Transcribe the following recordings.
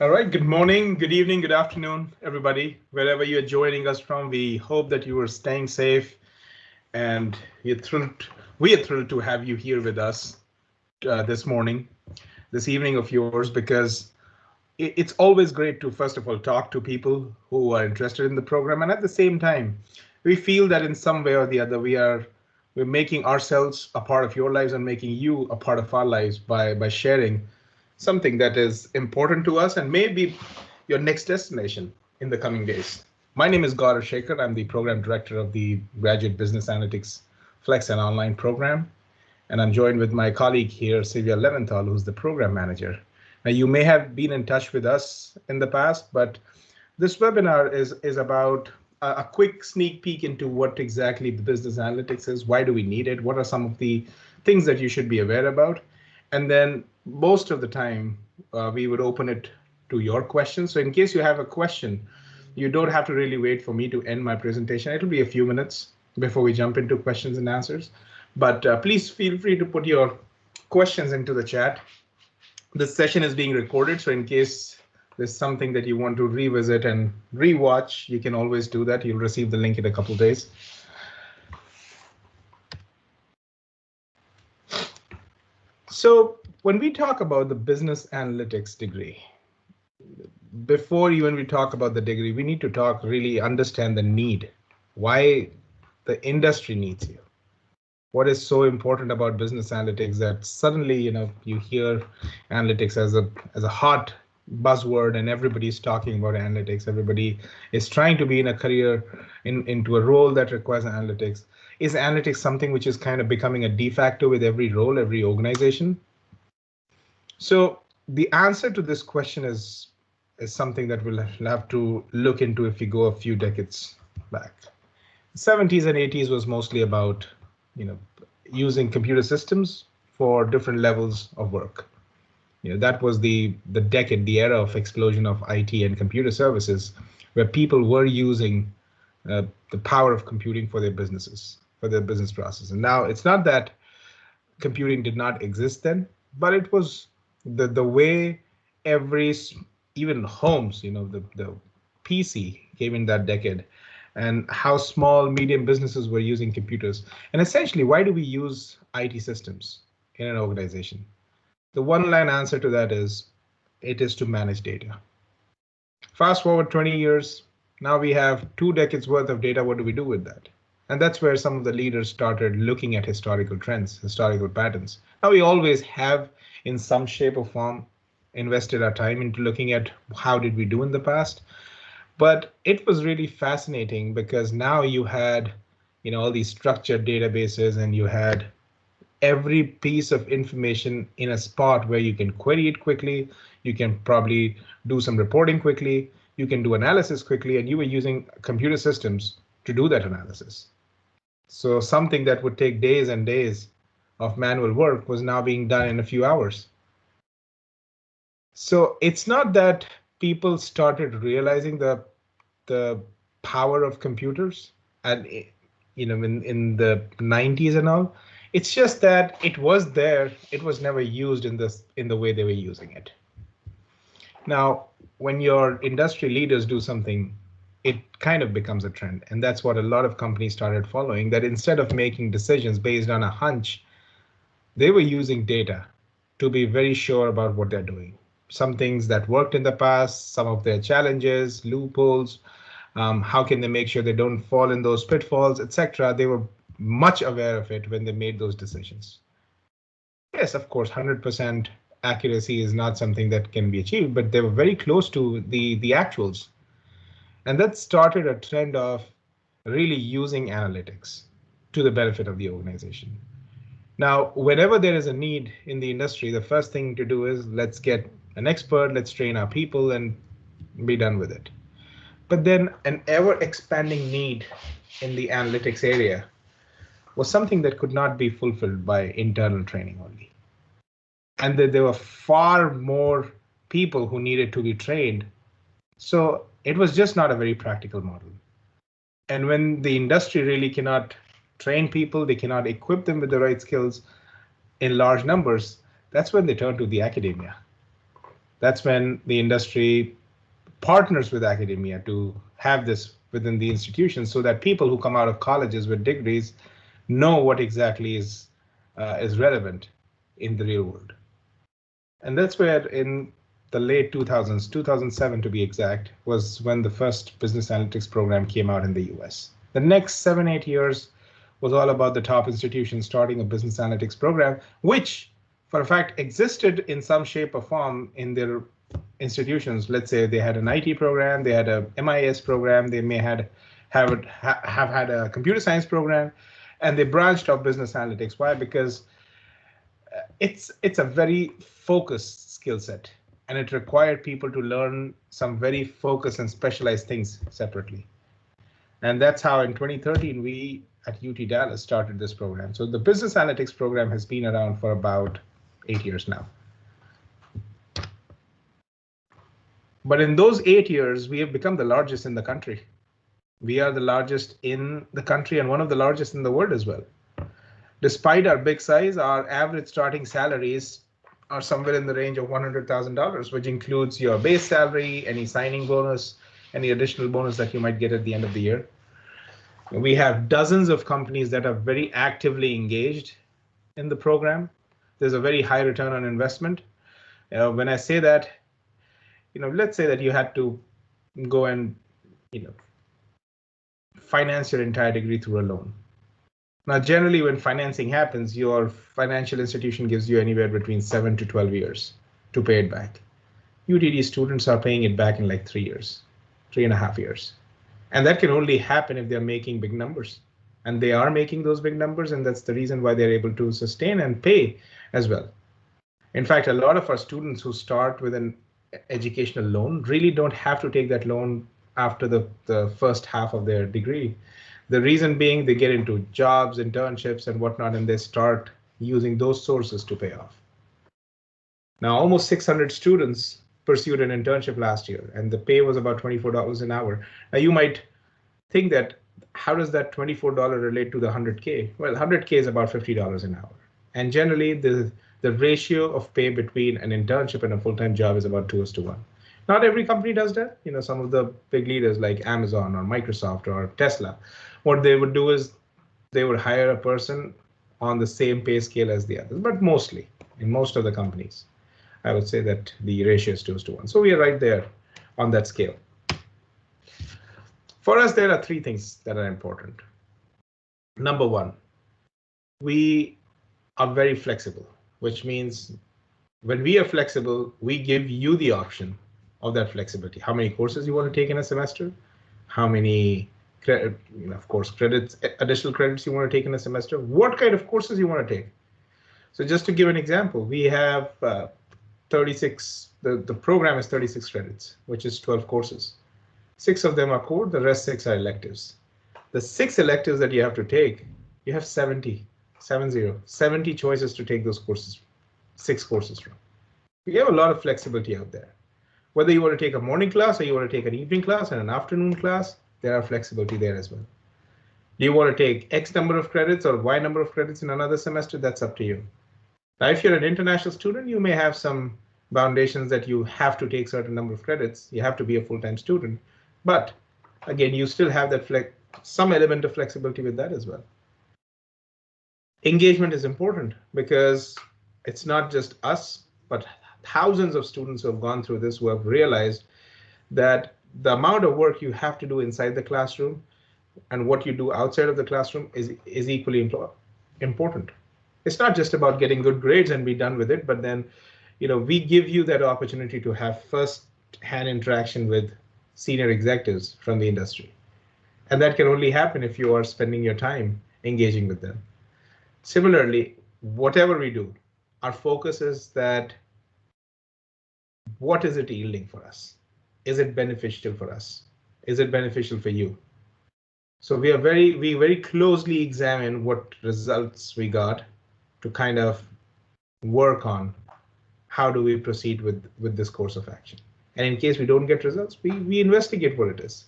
All right, good morning, good evening, good afternoon, everybody. Wherever you're joining us from, we hope that you are staying safe and we are thrilled to have you here with us this morning, this evening of yours, because it's always great to, first of all, talk to people who are interested in the program. And at the same time, we feel that in some way or the other, we're making ourselves a part of your lives and making you a part of our lives by sharing something that is important to us and maybe your next destination in the coming days. My name is Gaurav Shekhar. I'm the program director of the Graduate Business Analytics Flex and Online program. And I'm joined with my colleague here, Sylvia Leventhal, who's the program manager. Now, you may have been in touch with us in the past, but this webinar is about a quick sneak peek into what exactly the business analytics is, why do we need it, what are some of the things that you should be aware about, and then most of the time we would open it to your questions. So in case you have a question, you don't have to really wait for me to end my presentation. It'll be a few minutes before we jump into questions and answers. But please feel free to put your questions into the chat. This session is being recorded, so in case there's something that you want to revisit and rewatch, you can always do that. You'll receive the link in a couple of days. So when we talk about the business analytics degree, before even we talk about the degree, we need to really understand the need, why the industry needs you. What is so important about business analytics that suddenly, you hear analytics as a hot buzzword and everybody's talking about analytics. Everybody is trying to be in a career into a role that requires analytics. Is analytics something which is kind of becoming a de facto with every role, every organization? So the answer to this question is something that we'll have to look into if we go a few decades back. 70s and 80s was mostly about using computer systems for different levels of work. That was the decade, the era of explosion of IT and computer services, where people were using the power of computing for their businesses, for their business process. And now it's not that computing did not exist then, but it was the way even homes, the PC came in that decade, and how small, medium businesses were using computers. And essentially, why do we use IT systems in an organization? The one-line answer to that is, it is to manage data. Fast forward 20 years, now we have 2 decades worth of data. What do we do with that? And that's where some of the leaders started looking at historical trends, historical patterns. Now we always have, in some shape or form, invested our time into looking at how did we do in the past. But it was really fascinating because now you had, all these structured databases, and you had every piece of information in a spot where you can query it quickly. You can probably do some reporting quickly. You can do analysis quickly, and you were using computer systems to do that analysis. So something that would take days and days of manual work was now being done in a few hours. So it's not that people started realizing the power of computers and in the 90s and all. It's just that it was there. It was never used in the way they were using it. Now, when your industry leaders do something, it kind of becomes a trend. And that's what a lot of companies started following, that instead of making decisions based on a hunch, they were using data to be very sure about what they're doing. Some things that worked in the past, some of their challenges, loopholes, how can they make sure they don't fall in those pitfalls, etc. They were much aware of it when they made those decisions. Yes, of course, 100% accuracy is not something that can be achieved, but they were very close to the actuals. And that started a trend of really using analytics to the benefit of the organization. Now, whenever there is a need in the industry, the first thing to do is let's get an expert, let's train our people and be done with it. But then an ever expanding need in the analytics area was something that could not be fulfilled by internal training only. And that there were far more people who needed to be trained. So it was just not a very practical model. And when the industry really cannot train people, they cannot equip them with the right skills in large numbers, that's when they turn to the academia. That's when the industry partners with academia to have this within the institution so that people who come out of colleges with degrees know what exactly is relevant in the real world. And that's where in the late 2000s, 2007 to be exact, was when the first business analytics program came out in the US. The next 7-8 years was all about the top institutions starting a business analytics program, which for a fact existed in some shape or form in their institutions. Let's say they had an IT program, they had a MIS program, they may have had a computer science program, and they branched off business analytics. Why? Because it's a very focused skill set, and it required people to learn some very focused and specialized things separately. And that's how in 2013 we at UT Dallas started this program. So the business analytics program has been around for about 8 years now. But in those 8 years, we have become the largest in the country. We are the largest in the country and one of the largest in the world as well. Despite our big size, our average starting salaries are somewhere in the range of $100,000, which includes your base salary, any signing bonus, any additional bonus that you might get at the end of the year. We have dozens of companies that are very actively engaged in the program. There's a very high return on investment. When I say that, let's say that you had to go and, finance your entire degree through a loan. Now, generally, when financing happens, your financial institution gives you anywhere between 7 to 12 years to pay it back. UTD students are paying it back in like 3 years, 3.5 years. And that can only happen if they're making big numbers. And they are making those big numbers, and that's the reason why they're able to sustain and pay as well. In fact, a lot of our students who start with an educational loan really don't have to take that loan after the first half of their degree. The reason being they get into jobs, internships, and whatnot, and they start using those sources to pay off. Now, almost 600 students pursued an internship last year, and the pay was about $24 an hour. Now, you might think that, how does that $24 relate to the 100K? Well, 100K is about $50 an hour. And generally, the ratio of pay between an internship and a full-time job is about 2:1. Not every company does that. Some of the big leaders like Amazon or Microsoft or Tesla, what they would do is they would hire a person on the same pay scale as the others. But mostly, in most of the companies, I would say that the ratio is 2:1. So we are right there on that scale. For us, there are 3 things that are important. Number 1, we are very flexible, which means when we are flexible, we give you the option of that flexibility. How many courses you want to take in a semester, how many, of course, credits, additional credits you want to take in a semester, what kind of courses you want to take. So just to give an example, we have 36, the program is 36 credits, which is 12 courses. 6 of them are core, the rest 6 are electives. The 6 electives that you have to take, you have 70 choices to take those courses, 6 courses from. We have a lot of flexibility out there. Whether you want to take a morning class or you want to take an evening class and an afternoon class, there are flexibility there as well. Do you want to take X number of credits or Y number of credits in another semester? That's up to you. Now, if you're an international student, you may have some foundations that you have to take certain number of credits. You have to be a full-time student. But again, you still have that some element of flexibility with that as well. Engagement is important because it's not just us, but thousands of students who have gone through this who have realized that the amount of work you have to do inside the classroom and what you do outside of the classroom is equally important. It's not just about getting good grades and be done with it, but then, we give you that opportunity to have first-hand interaction with senior executives from the industry. And that can only happen if you are spending your time engaging with them. Similarly, whatever we do, our focus is that what is it yielding for us? Is it beneficial for us? Is it beneficial for you? So we very closely examine what results we got to kind of work on how do we proceed with this course of action. And in case we don't get results, we investigate what it is.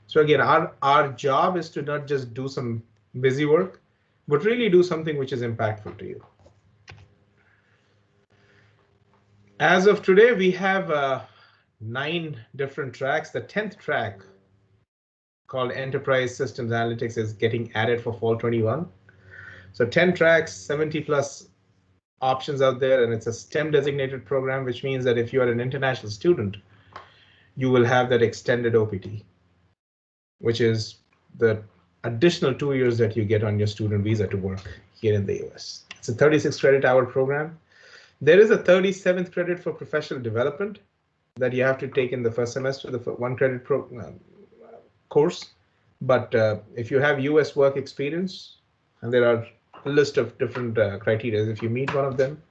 So again, our job is to not just do some busy work, but really do something which is impactful to you. As of today, we have 9 different tracks. The 10th track, called Enterprise Systems Analytics, is getting added for fall 21. So 10 tracks, 70 plus options out there, and it's a STEM designated program, which means that if you are an international student, you will have that extended OPT, which is the additional 2 years that you get on your student visa to work here in the US. It's a 36 credit hour program. There is a 37th credit for professional development that you have to take in the first semester, the 1 credit course. But if you have US work experience, and there are a list of different criteria, if you meet one of them,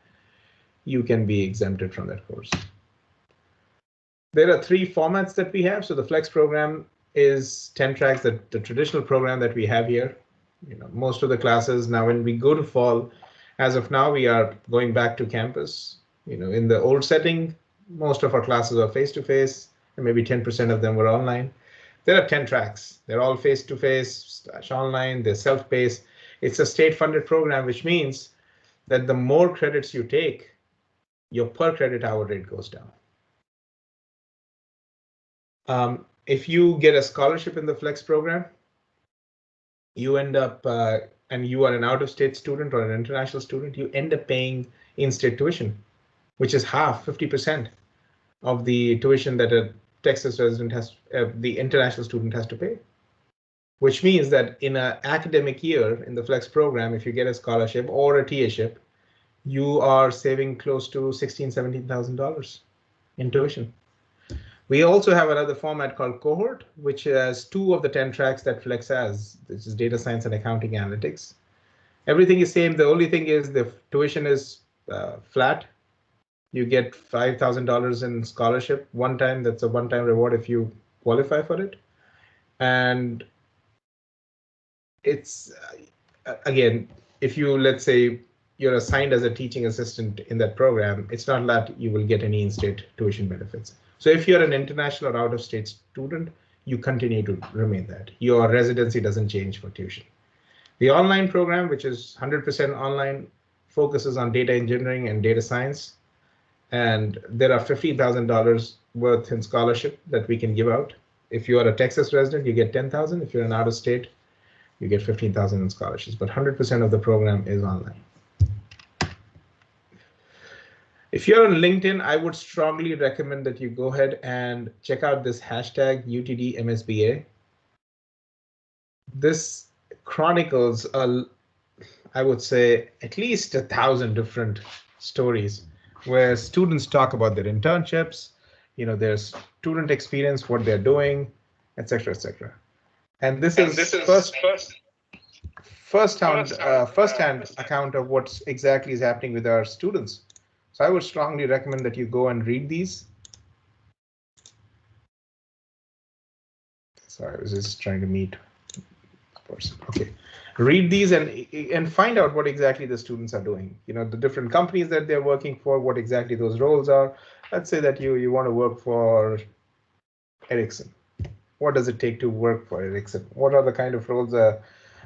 you can be exempted from that course. There are 3 formats that we have. So the Flex program is 10 tracks, the traditional program that we have here. Most of the classes now, when we go to fall, as of now, we are going back to campus. In the old setting, most of our classes are face-to-face, and maybe 10% of them were online. There are 10 tracks. They're all face-to-face / online. They're self-paced. It's a state-funded program, which means that the more credits you take, your per credit hour rate goes down. If you get a scholarship in the Flex program, you end up, and you are an out-of-state student or an international student, you end up paying in-state tuition, which is half, 50% of the tuition that a Texas resident has, the international student has to pay. Which means that in an academic year in the Flex program, if you get a scholarship or a TA-ship, you are saving close to $16,000, $17,000 in tuition. We also have another format called Cohort, which has 2 of the 10 tracks that Flex has. This is data science and accounting analytics. Everything is same. The only thing is the tuition is flat. You get $5,000 in scholarship one time. That's a one-time reward if you qualify for it. And it's, again, if you, let's say, you're assigned as a teaching assistant in that program, it's not that you will get any in-state tuition benefits. So if you're an international or out-of-state student, you continue to remain that. Your residency doesn't change for tuition. The online program, which is 100% online, focuses on data engineering and data science. And there are $15,000 worth in scholarship that we can give out. If you are a Texas resident, you get $10,000. If you're an out-of-state, you get $15,000 in scholarships. But 100% of the program is online. If you're on LinkedIn, I would strongly recommend that you go ahead and check out this hashtag UTD MSBA. This chronicles, I would say, at least 1,000 different stories where students talk about their internships, their student experience, what they're doing, etc., etc. And this is first-hand account of what exactly is happening with our students. So I would strongly recommend that you go and read these. Sorry, I was just trying to meet this person. Okay, read these and find out what exactly the students are doing. The different companies that they're working for, what exactly those roles are. Let's say that you want to work for Ericsson. What does it take to work for Ericsson? What are the kind of roles a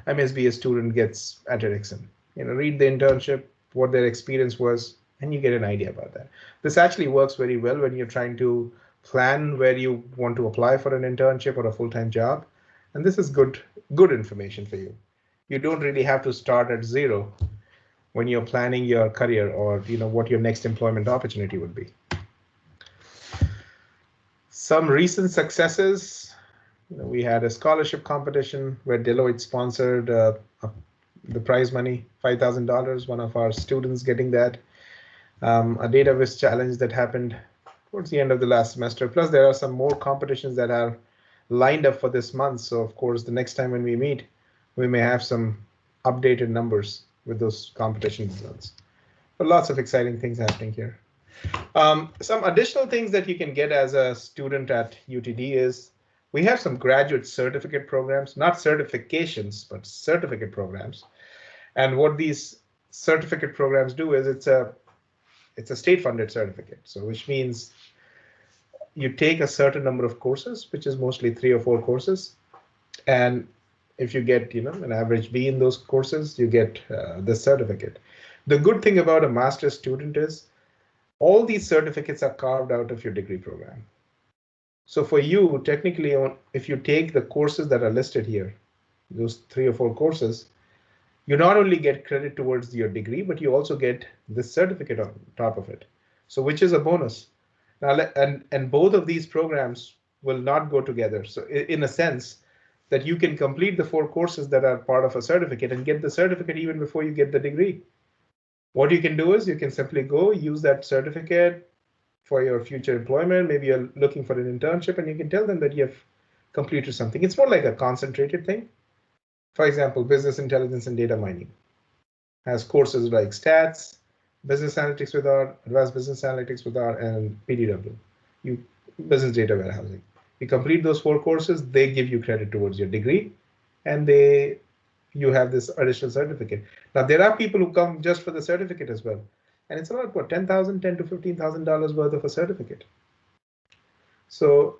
MSBA student gets at Ericsson? Read the internship, what their experience was, and you get an idea about that. This actually works very well when you're trying to plan where you want to apply for an internship or a full-time job. And this is good information for you. You don't really have to start at zero when you're planning your career or what your next employment opportunity would be. Some recent successes. We had a scholarship competition where Deloitte sponsored the prize money, $5,000, one of our students getting that. A data viz challenge that happened towards the end of the last semester. Plus, there are some more competitions that are lined up for this month. So, of course, the next time when we meet, we may have some updated numbers with those competition results. But lots of exciting things happening here. Some additional things that you can get as a student at UTD is we have some graduate certificate programs, not certifications, but certificate programs. And what these certificate programs do is it's a state-funded certificate, so which means you take a certain number of courses, which is mostly 3 or 4 courses, and if you get an average B in those courses, you get the certificate. The good thing about a master's student is all these certificates are carved out of your degree program. So for you, technically, if you take the courses that are listed here, those 3 or 4 courses, you not only get credit towards your degree, but you also get this certificate on top of it. So which is a bonus. Now, and both of these programs will not go together. So in a sense that you can complete the 4 courses that are part of a certificate and get the certificate even before you get the degree. What you can do is you can simply go use that certificate for your future employment. Maybe you're looking for an internship and you can tell them that you have completed something. It's more like a concentrated thing. For example, business intelligence and data mining has courses like stats, business analytics with R, advanced business analytics with R, and PDW, business data warehousing. You complete those 4 courses, they give you credit towards your degree, and you have this additional certificate. Now, there are people who come just for the certificate as well. And it's about what, $10,000 to $15,000 worth of a certificate. So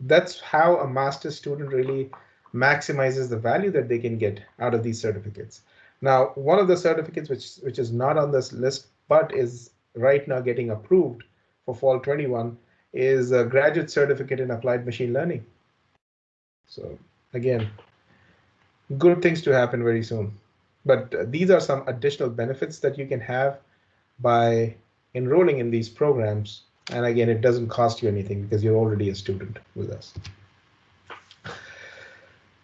that's how a master's student really maximizes the value that they can get out of these certificates. Now, one of the certificates which is not on this list, but is right now getting approved for fall 21 is a graduate certificate in applied machine learning. So again, good things to happen very soon. But these are some additional benefits that you can have by enrolling in these programs. And again, it doesn't cost you anything because you're already a student with us.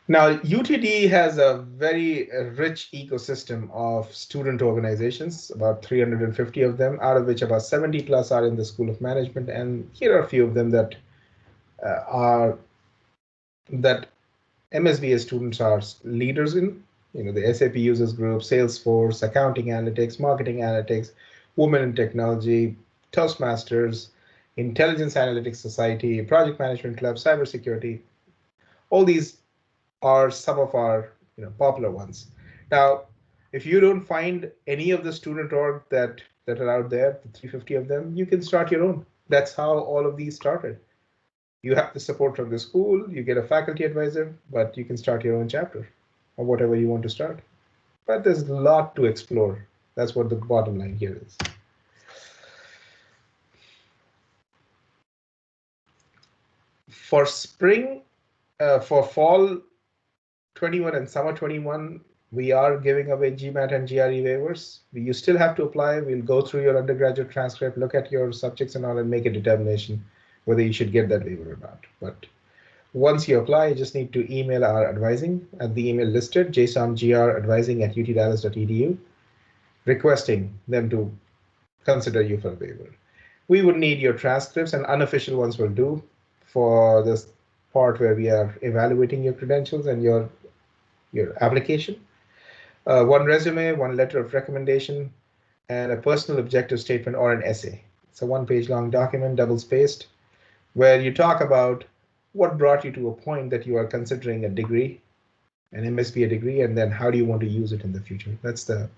Now, UTD has a very rich ecosystem of student organizations, about 350 of them, out of which about 70 plus are in the School of Management. And here are a few of them that MSBA students are leaders in. The SAP Users Group, Salesforce, Accounting Analytics, Marketing Analytics, Women in Technology, Toastmasters, Intelligence Analytics Society, Project Management Club, Cybersecurity. All these are some of our popular ones. Now, if you don't find any of the student org that are out there, the 350 of them, you can start your own. That's how all of these started. You have the support from the school, you get a faculty advisor, but you can start your own chapter or whatever you want to start. But there's a lot to explore. That's what the bottom line here is. For for fall 21 and summer 21, we are giving away GMAT and GRE waivers. You still have to apply. We'll go through your undergraduate transcript, look at your subjects and all, and make a determination whether you should get that waiver or not. But once you apply, you just need to email our advising at the email listed, jsomgradvising@utdallas.edu, requesting them to consider you for a waiver. We would need your transcripts, and unofficial ones will do for this part where we are evaluating your credentials and your application. 1 resume, 1 letter of recommendation, and a personal objective statement or an essay. It's a 1-page long document, double-spaced, where you talk about what brought you to a point that you are considering a degree, an MSBA degree, and then how do you want to use it in the future. That's the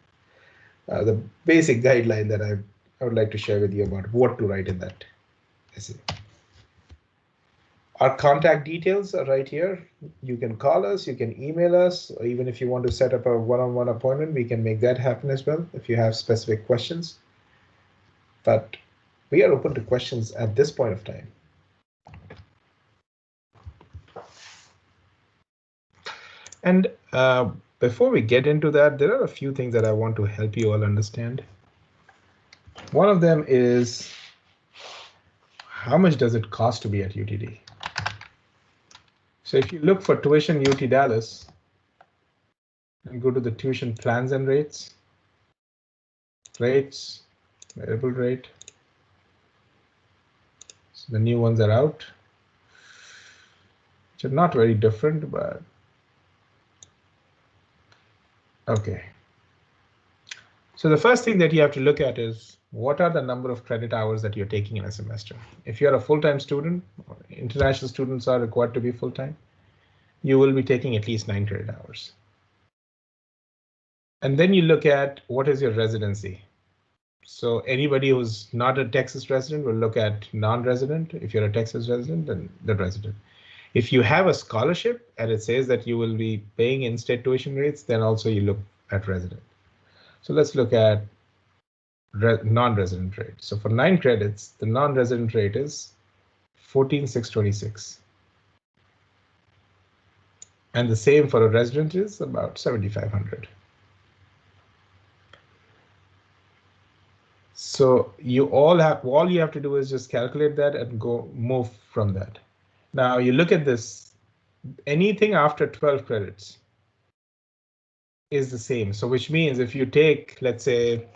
basic guideline that I would like to share with you about what to write in that essay. Our contact details are right here. You can call us, you can email us, or even if you want to set up a one-on-one appointment, we can make that happen as well if you have specific questions. But we are open to questions at this point of time. And before we get into that, there are a few things that I want to help you all understand. One of them is, how much does it cost to be at UTD? So if you look for tuition UT Dallas and go to the tuition plans and rates, variable rate. So the new ones are out, which are not very different, but okay. So the first thing that you have to look at is what are the number of credit hours that you're taking in a semester. If you're a full-time student, or international students are required to be full-time, you will be taking at least 9 credit hours. And then you look at what is your residency. So anybody who's not a Texas resident will look at non-resident. If you're a Texas resident, then the resident. If you have a scholarship and it says that you will be paying in-state tuition rates, then also you look at resident. So let's look at non-resident rate. So for 9 credits, the non-resident rate is 14,626. And the same for a resident is about 7,500. So all you have to do is just calculate that and move from that. Now you look at this, anything after 12 credits is the same. So which means if you take, let's say,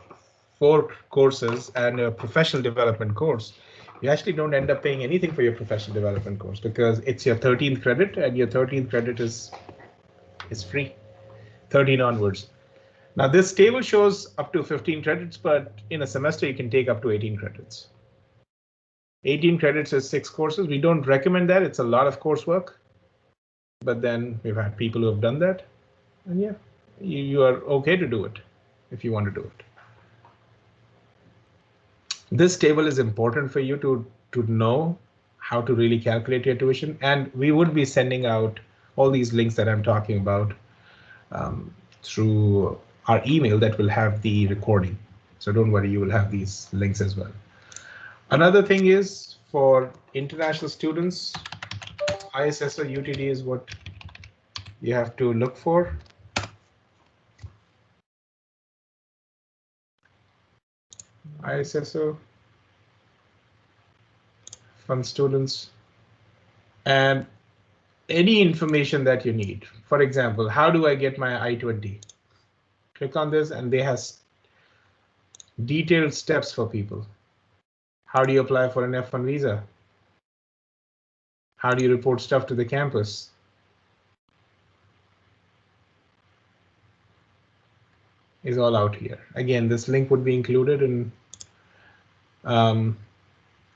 4 courses and a professional development course, you actually don't end up paying anything for your professional development course because it's your 13th credit and your 13th credit is free, 13 onwards. Now this table shows up to 15 credits, but in a semester you can take up to 18 credits. 18 credits is 6 courses. We don't recommend that. It's a lot of coursework, but then we've had people who have done that. And yeah, you are okay to do it if you want to do it. This table is important for you to know how to really calculate your tuition. And we would be sending out all these links that I'm talking about through our email that will have the recording. So don't worry, you will have these links as well. Another thing is for international students, ISSO UTD is what you have to look for. ISSO fund students and any information that you need. For example, how do I get my I-20? Click on this and they have detailed steps for people. How do you apply for an F1 visa? How do you report stuff to the campus? Is all out here. Again, this link would be included in,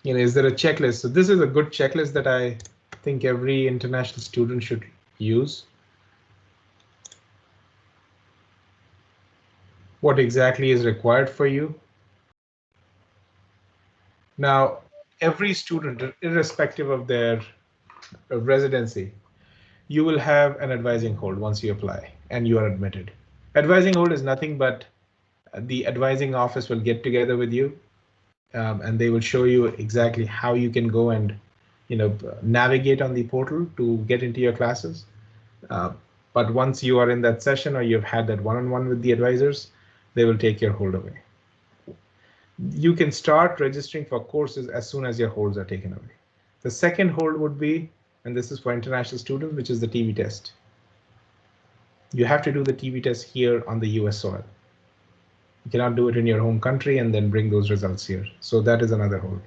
is there a checklist? So this is a good checklist that I think every international student should use. What exactly is required for you? Now, every student, irrespective of their residency, you will have an advising hold once you apply and you are admitted. Advising hold is nothing but the advising office will get together with you and they will show you exactly how you can go and navigate on the portal to get into your classes. But once you are in that session or you've had that one-on-one with the advisors, they will take your hold away. You can start registering for courses as soon as your holds are taken away. The second hold would be, and this is for international students, which is the TB test. You have to do the TB test here on the US soil. You cannot do it in your home country and then bring those results here. So that is another hold.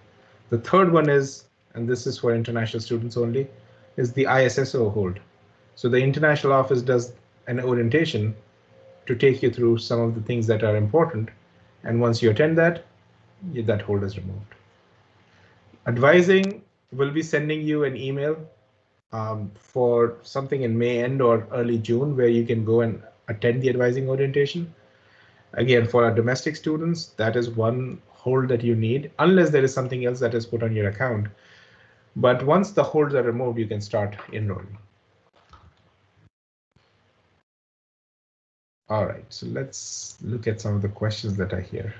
The third one is, and this is for international students only, is the ISSO hold. So the international office does an orientation to take you through some of the things that are important. And once you attend that, that hold is removed. Advising will be sending you an email for something in May end or early June where you can go and attend the advising orientation. Again, for our domestic students, that is one hold that you need, unless there is something else that is put on your account. But once the holds are removed, you can start enrolling. All right, so let's look at some of the questions that are here.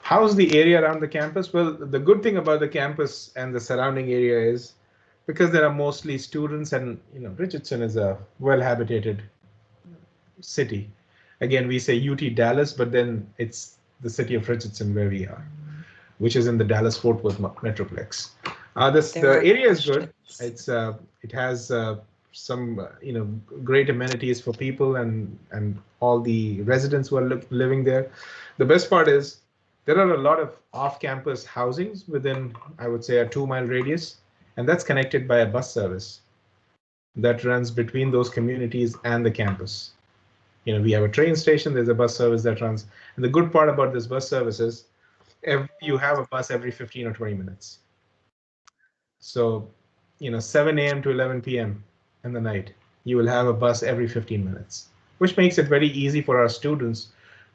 How's the area around the campus? Well, the good thing about the campus and the surrounding area is because there are mostly students and Richardson is a well-habitated city. Again, we say UT Dallas, but then it's the city of Richardson where we are, which is in the Dallas-Fort Worth Metroplex. The area is good. It has some great amenities for people and all the residents who are living there. The best part is there are a lot of off-campus housings within, I would say, a 2-mile radius, and that's connected by a bus service that runs between those communities and the campus. We have a train station, there's a bus service that runs. And the good part about this bus service is you have a bus every 15 or 20 minutes. So, 7 a.m. to 11 p.m. in the night, you will have a bus every 15 minutes, which makes it very easy for our students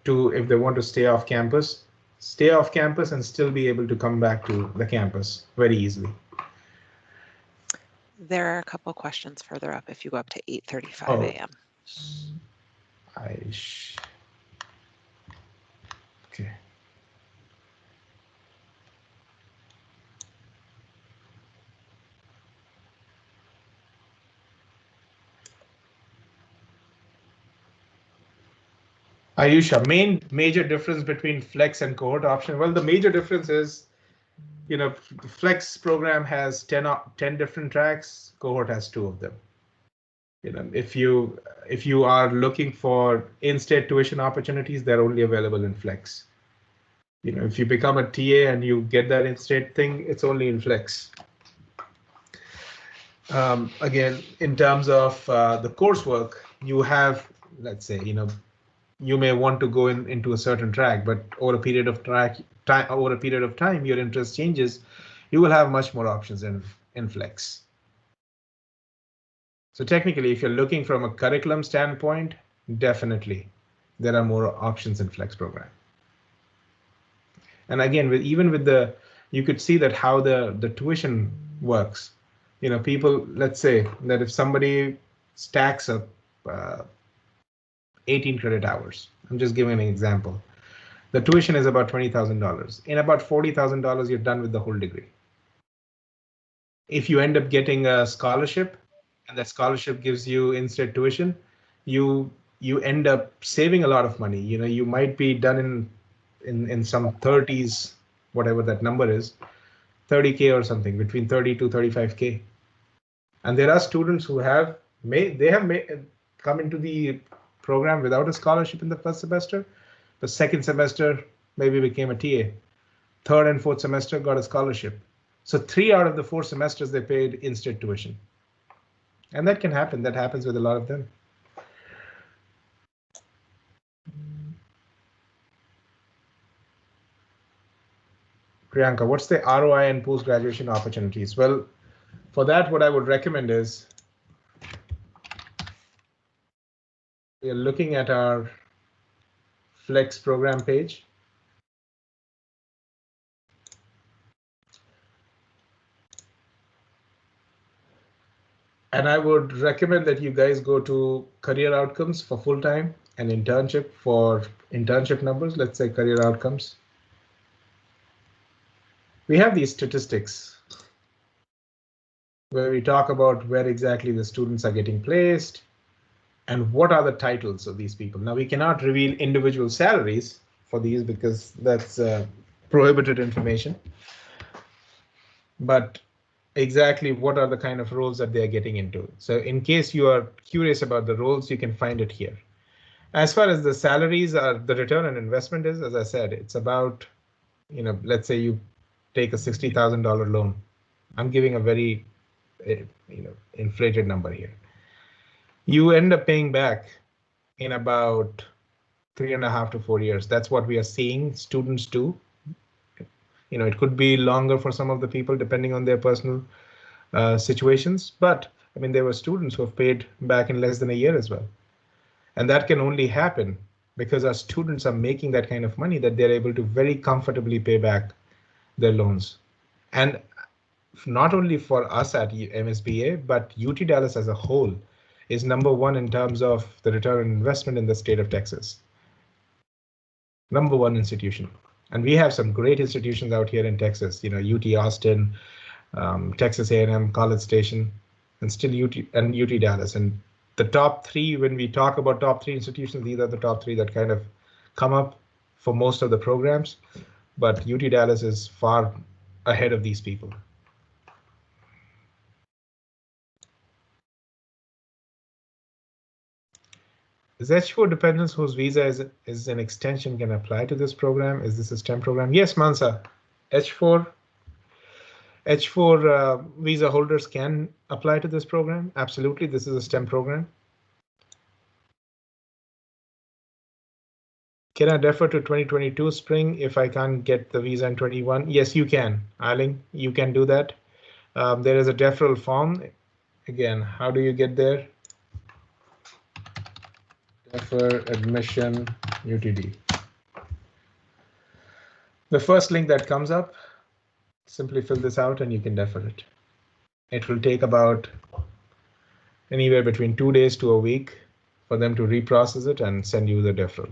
to, if they want to stay off campus and still be able to come back to the campus very easily. There are a couple questions further up if you go up to 8:35 a.m. Okay. Ayusha, major difference between flex and cohort option. Well, the major difference is, the flex program has 10 different tracks. Cohort has 2 of them. If you are looking for in-state tuition opportunities, they're only available in flex. If you become a TA and you get that in-state thing, it's only in flex. Again, in terms of the coursework, you have, let's say, you may want to go into a certain track, but over a period of time, your interest changes. You will have much more options in flex. So technically, if you're looking from a curriculum standpoint, definitely there are more options in flex program. And again, even with you could see that how the tuition works. People, let's say that if somebody stacks up 18 credit hours, I'm just giving an example. The tuition is about $20,000. In about $40,000, you're done with the whole degree. If you end up getting a scholarship, and that scholarship gives you in-state tuition, you end up saving a lot of money. You might be done in some 30s, whatever that number is, 30K or something, between 30 to 35K. And there are students who have come into the program without a scholarship in the first semester. The second semester maybe became a TA. Third and fourth semester got a scholarship. So 3 out of the 4 semesters they paid in-state tuition. And that can happen. That happens with a lot of them. Priyanka, what's the ROI and post-graduation opportunities? Well, for that, what I would recommend is we are looking at our Flex program page. And I would recommend that you guys go to career outcomes for full-time and internship for internship numbers. Let's say career outcomes. We have these statistics where we talk about where exactly the students are getting placed and what are the titles of these people. Now, we cannot reveal individual salaries for these because that's prohibited information. But exactly what are the kind of roles that they are getting into. So in case you are curious about the roles, you can find it here. As far as the salaries are, the return on investment is, as I said, it's about, let's say you take a $60,000 loan. I'm giving a very, inflated number here. You end up paying back in about 3.5 to 4 years. That's what we are seeing students do. It could be longer for some of the people depending on their personal situations, but I mean, there were students who have paid back in less than a year as well. And that can only happen because our students are making that kind of money that they're able to very comfortably pay back their loans. And not only for us at MSBA, but UT Dallas as a whole is #1 in terms of the return on investment in the state of Texas. #1 institution. And we have some great institutions out here in Texas, UT Austin, Texas A&M, College Station, and still UT Dallas. And the top 3, when we talk about top 3 institutions, these are the top 3 that kind of come up for most of the programs. But UT Dallas is far ahead of these people. Is H4 dependents whose visa is an extension can apply to this program? Is this a STEM program? Yes, Mansa. H4 visa holders can apply to this program. Absolutely, this is a STEM program. Can I defer to 2022 spring if I can't get the visa in 21? Yes, you can, Eiling, you can do that. There is a deferral form. Again, how do you get there? Defer admission UTD. The first link that comes up, simply fill this out and you can defer it. It will take about anywhere between 2 days to a week for them to reprocess it and send you the deferral.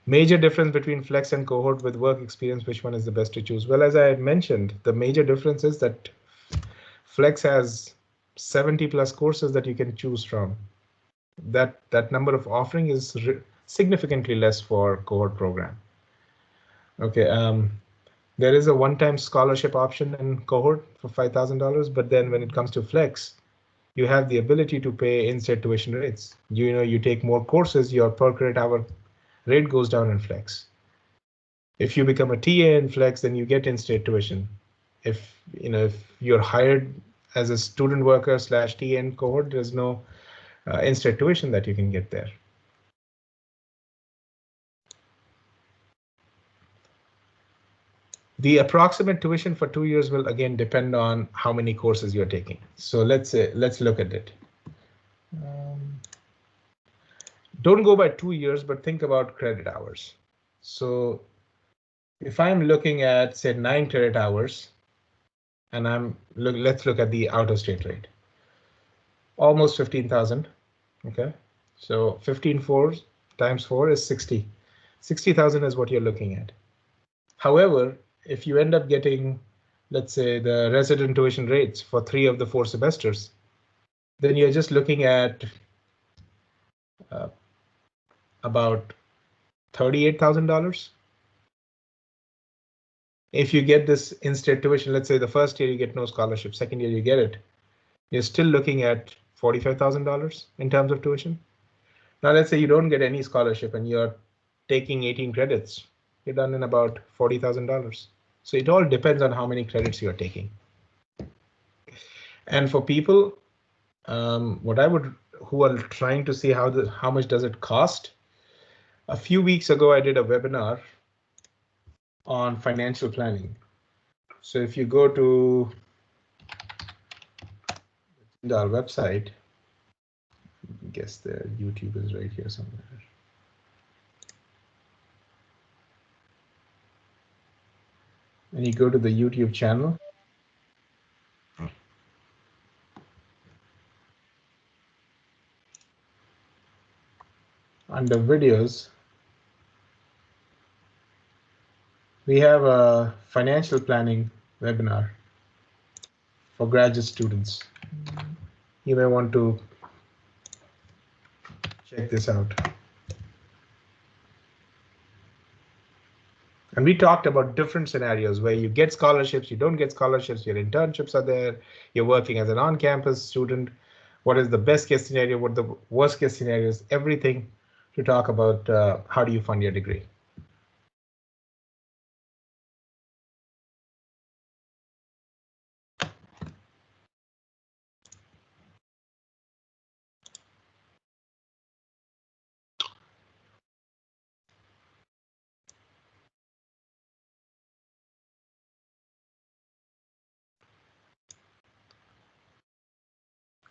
Major difference between Flex and Cohort with work experience, which one is the best to choose? Well, as I had mentioned, the major difference is that Flex has 70 plus courses that you can choose from. That number of offering is significantly less for Cohort program. Okay, there is a one-time scholarship option in Cohort for $5,000, but then when it comes to Flex, you have the ability to pay in-state tuition rates. You take more courses, your per credit hour rate goes down in Flex. If you become a TA in Flex, then you get in-state tuition. If you're hired as a student worker / TA in Cohort, there's no in-state tuition that you can get there. The approximate tuition for 2 years will again depend on how many courses you're taking. So let's look at it. Don't go by 2 years, but think about credit hours. So if I'm looking at, say, 9 credit hours, and let's look at the out-of-state rate. Almost 15,000. Okay, so 15 times 4 is 60. 60,000 is what you're looking at. However, if you end up getting, let's say, the resident tuition rates for 3 of the 4 semesters, then you're just looking at about $38,000. If you get this in-state tuition, let's say the first year you get no scholarship, second year you get it, you're still looking at $45,000 in terms of tuition. Now let's say you don't get any scholarship and you're taking 18 credits, you're done in about $40,000. So it all depends on how many credits you're taking. And for people who are trying to see how much does it cost, a few weeks ago I did a webinar on financial planning. So if you go to our website, I guess the YouTube is right here somewhere. And you go to the YouTube channel. Under videos, we have a financial planning webinar for graduate students. You may want to check this out. And we talked about different scenarios where you get scholarships, you don't get scholarships, your internships are there, you're working as an on-campus student. What is the best case scenario? What the worst case scenarios? Everything to talk about how do you fund your degree.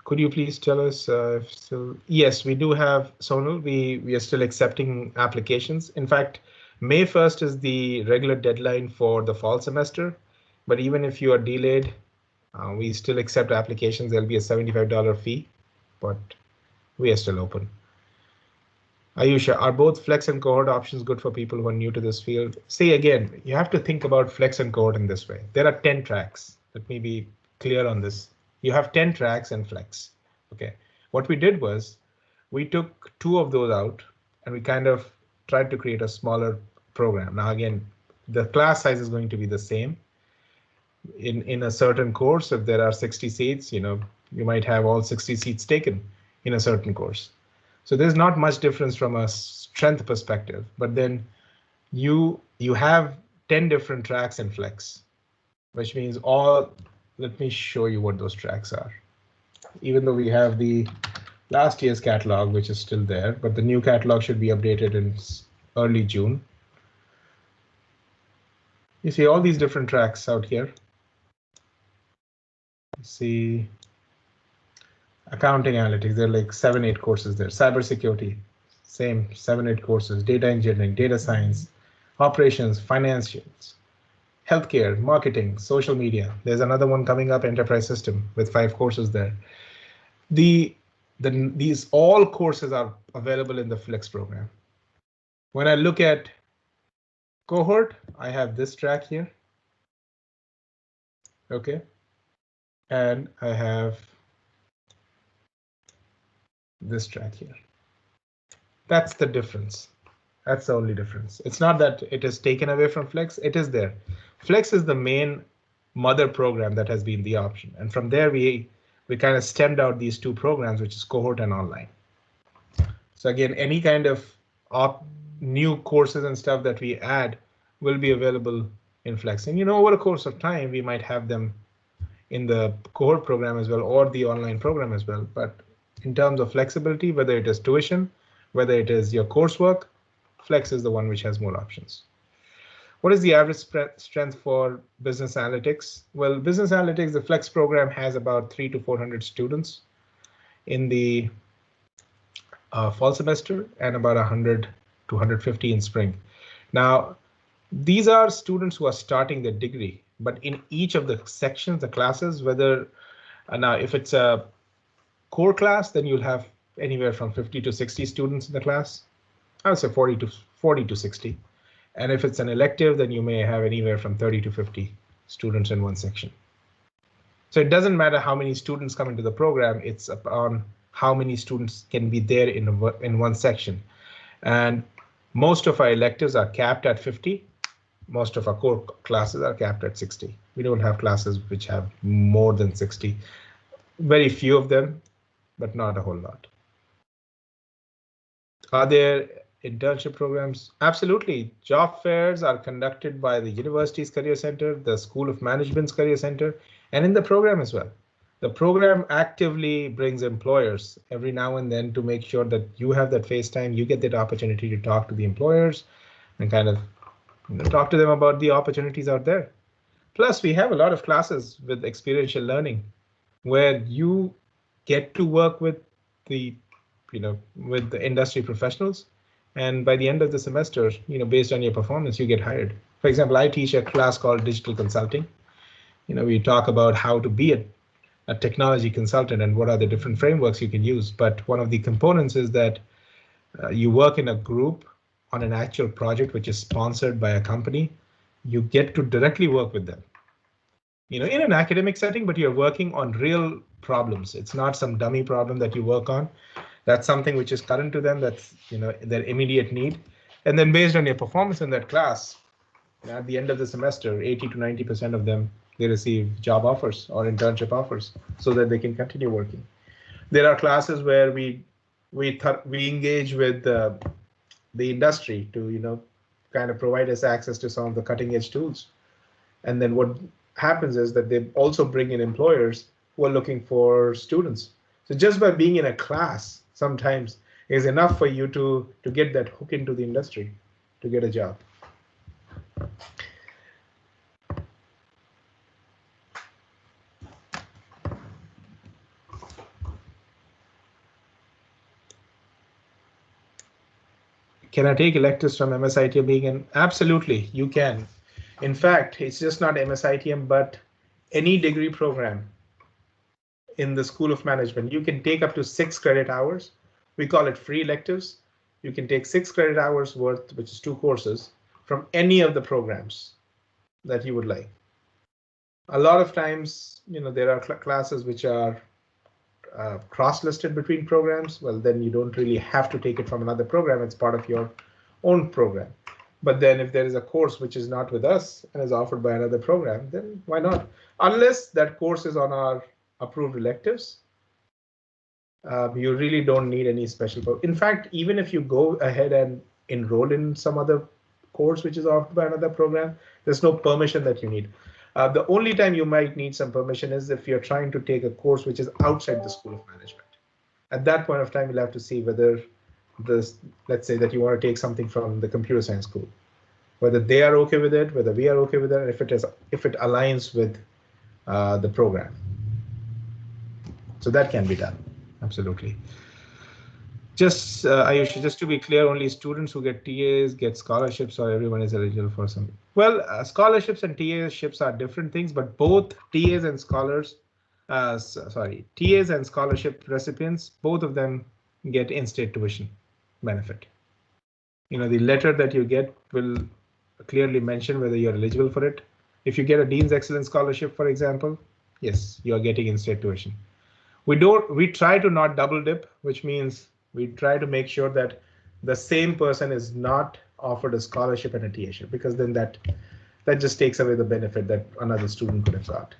Could you please tell us if still? Yes, we do have, Sonal. We are still accepting applications. In fact, May 1st is the regular deadline for the fall semester. But even if you are delayed, we still accept applications. There'll be a $75 fee, but we are still open. Ayusha, are both Flex and Cohort options good for people who are new to this field? See, again, you have to think about Flex and Cohort in this way. There are 10 tracks. Let me be clear on this. You have 10 tracks and Flex. Okay, what we did was we took 2 of those out and we kind of tried to create a smaller program. Now, again, the class size is going to be the same. In a certain course, if there are 60 seats, you might have all 60 seats taken in a certain course. So there's not much difference from a strength perspective, but then you have 10 different tracks in Flex, which means let me show you what those tracks are. Even though we have the last year's catalog, which is still there, but the new catalog should be updated in early June. You see all these different tracks out here. You see accounting analytics, there are like 7-8 courses there. Cybersecurity, same 7-8 courses. Data engineering, data science, operations, financials, healthcare, marketing, social media. There's another one coming up, enterprise system, with 5 courses there. These all courses are available in the Flex program. When I look at Cohort, I have this track here. Okay. And I have this track here. That's the difference. That's the only difference. It's not that it is taken away from Flex, it is there. Flex is the main mother program that has been the option. And from there, we kind of stemmed out these 2 programs, which is Cohort and online. So again, any kind of new courses and stuff that we add will be available in Flex. And over the course of time, we might have them in the Cohort program as well, or the online program as well. But in terms of flexibility, whether it is tuition, whether it is your coursework, Flex is the one which has more options. What is the average strength for business analytics? Well, business analytics, the Flex program has about 300 to 400 students in the fall semester and about 100 to 150 in spring. Now, these are students who are starting their degree, but in each of the sections, the classes, whether now if it's a core class, then you'll have anywhere from 50 to 60 students in the class. I would say 40 to 60. And if it's an elective, then you may have anywhere from 30 to 50 students in one section. So it doesn't matter how many students come into the program, it's upon how many students can be there in one section. And most of our electives are capped at 50. Most of our core classes are capped at 60. We don't have classes which have more than 60. Very few of them, but not a whole lot. Are there internship programs? Absolutely. Job fairs are conducted by the university's career center, the School of Management's career center, and in the program as well. The program actively brings employers every now and then to make sure that you have that face time, you get that opportunity to talk to the employers and kind of talk to them about the opportunities out there. Plus, we have a lot of classes with experiential learning where you get to work with the industry professionals. And by the end of the semester, based on your performance, you get hired. For example, I teach a class called digital consulting. We talk about how to be a technology consultant and what are the different frameworks you can use. But one of the components is that you work in a group on an actual project which is sponsored by a company. You get to directly work with them. In an academic setting, but you're working on real problems. It's not some dummy problem that you work on. That's something which is current to them. That's their immediate need. And then based on your performance in that class, at the end of the semester, 80 to 90% of them, they receive job offers or internship offers so that they can continue working. There are classes where we engage with the industry to kind of provide us access to some of the cutting edge tools. And then what happens is that they also bring in employers who are looking for students. So just by being in a class sometimes is enough for you to get that hook into the industry, to get a job. Can I take electives from MSITM being Absolutely, you can. In fact, it's just not MSITM, but any degree program in the School of Management. You can take up to 6 credit hours. We call it free electives. You can take 6 credit hours worth, which is 2 courses, from any of the programs that you would like. A lot of times, there are classes which are cross-listed between programs. Well, then you don't really have to take it from another program. It's part of your own program. But then if there is a course which is not with us and is offered by another program, then why not? Unless that course is on our approved electives, you really don't need any special. In fact, even if you go ahead and enroll in some other course which is offered by another program, there's no permission that you need. The only time you might need some permission is if you're trying to take a course which is outside the School of Management. At that point of time, you'll have to see whether let's say that you want to take something from the computer science school, whether they are okay with it, whether we are okay with it, and if it aligns with the program. So that can be done, absolutely. Just Ayush, just to be clear, only students who get TAs get scholarships, or everyone is eligible for some? Well, scholarships and TAships are different things, but both TAs and TAs and scholarship recipients, both of them get in-state tuition benefit. The letter that you get will clearly mention whether you're eligible for it. If you get a Dean's Excellence Scholarship, for example, yes, you're getting in-state tuition. We try to not double dip, which means we try to make sure that the same person is not offered a scholarship and a TAship, because then that just takes away the benefit that another student could have got.